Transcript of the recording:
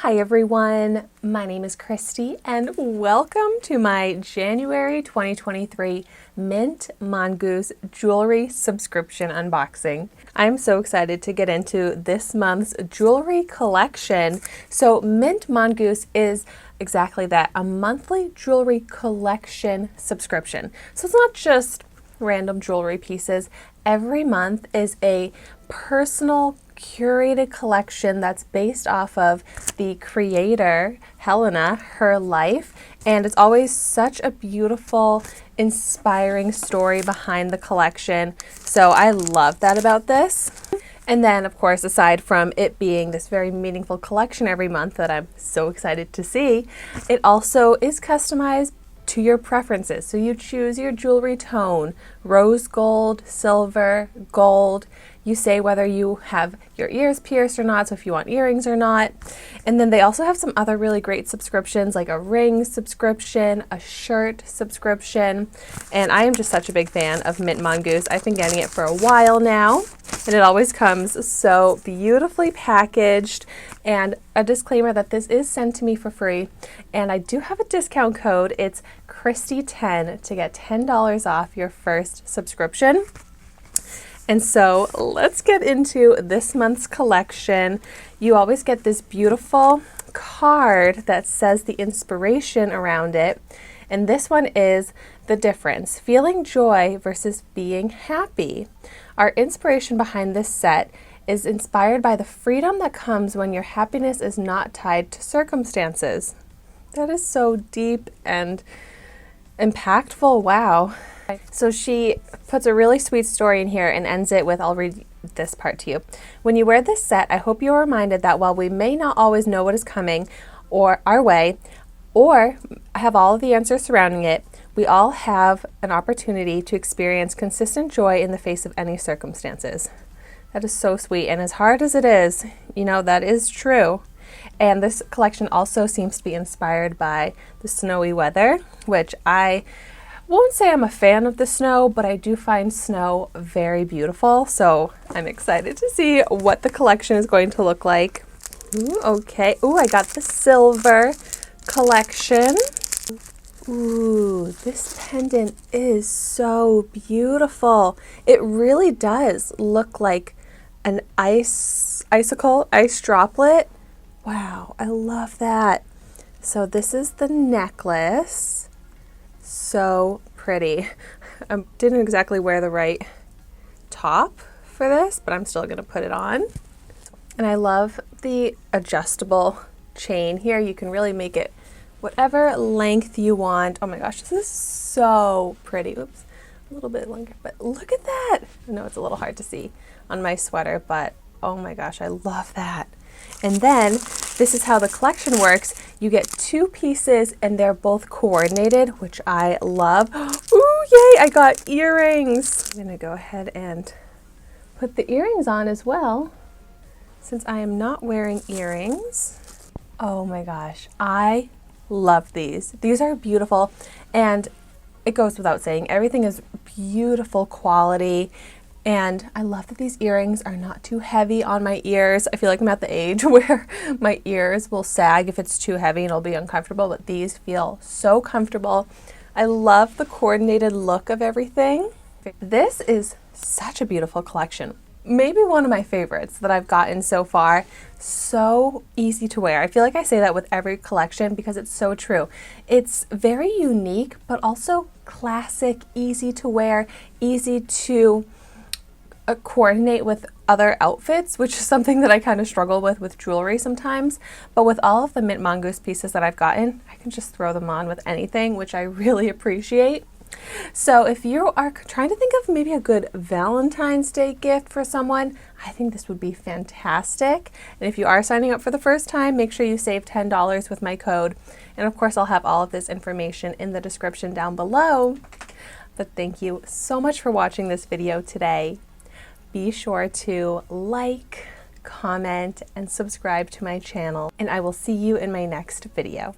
Hi everyone, my name is Christy and welcome to my January 2023 Mint Mongoose jewelry subscription unboxing. I'm so excited to get into this month's jewelry collection. So Mint Mongoose is exactly that, a monthly jewelry collection subscription. So it's not just random jewelry pieces. Every month is a personal curated collection that's based off of the creator, Helena, her life, and it's always such a beautiful, inspiring story behind the collection. So I love that about this. And then, of course, aside from it being this very meaningful collection every month that I'm so excited to see, it also is customized to your preferences. So you choose your jewelry tone, rose gold, silver, gold. You say whether you have your ears pierced or not, so if you want earrings or not. And then they also have some other really great subscriptions, like a ring subscription, a shirt subscription. And I am just such a big fan of Mint Mongoose. I've been getting it for a while now, and it always comes so beautifully packaged. And a disclaimer that this is sent to me for free, and I do have a discount code. It's Christy10 to get $10 off your first subscription. And so let's get into this month's collection. You always get this beautiful card that says the inspiration around it. And this one is the difference, feeling joy versus being happy. Our inspiration behind this set is inspired by the freedom that comes when your happiness is not tied to circumstances. That is so deep and impactful. Wow. So she puts a really sweet story in here and ends it with, I'll read this part to you. When you wear this set, I hope you are reminded that while we may not always know what is coming or our way, or have all of the answers surrounding it, we all have an opportunity to experience consistent joy in the face of any circumstances. That is so sweet. And as hard as it is, you know, that is true. And this collection also seems to be inspired by the snowy weather, which I won't say I'm a fan of the snow, but I do find snow very beautiful. So I'm excited to see what the collection is going to look like. Ooh, okay. Ooh, I got the silver collection. Ooh, this pendant is so beautiful. It really does look like an ice droplet. Wow, I love that. So this is the necklace. So pretty. I didn't exactly wear the right top for this, but I'm still going to put it on. And I love the adjustable chain here. You can really make it whatever length you want. Oh my gosh, this is so pretty. Oops, a little bit longer, but look at that. I know it's a little hard to see on my sweater, but oh my gosh, I love that. And then this is how the collection works. You get two pieces and they're both coordinated, which I love. Ooh, yay, I got earrings. I'm gonna go ahead and put the earrings on as well, since I am not wearing earrings. Oh my gosh, I love these. These are beautiful, and it goes without saying, everything is beautiful quality. And I love that these earrings are not too heavy on my ears. I feel like I'm at the age where my ears will sag if it's too heavy and it'll be uncomfortable, but these feel so comfortable. I love the coordinated look of everything. This is such a beautiful collection. Maybe one of my favorites that I've gotten so far. So easy to wear. I feel like I say that with every collection because it's so true. It's very unique, but also classic, easy to wear, easy to coordinate with other outfits, which is something that I kind of struggle with jewelry sometimes. But with all of the Mint Mongoose pieces that I've gotten, I can just throw them on with anything, which I really appreciate. So if you are trying to think of maybe a good Valentine's Day gift for someone, I think this would be fantastic. And if you are signing up for the first time, make sure you save $10 with my code. And of course, I'll have all of this information in the description down below. But thank you so much for watching this video today. Be sure to like, comment, and subscribe to my channel, and I will see you in my next video.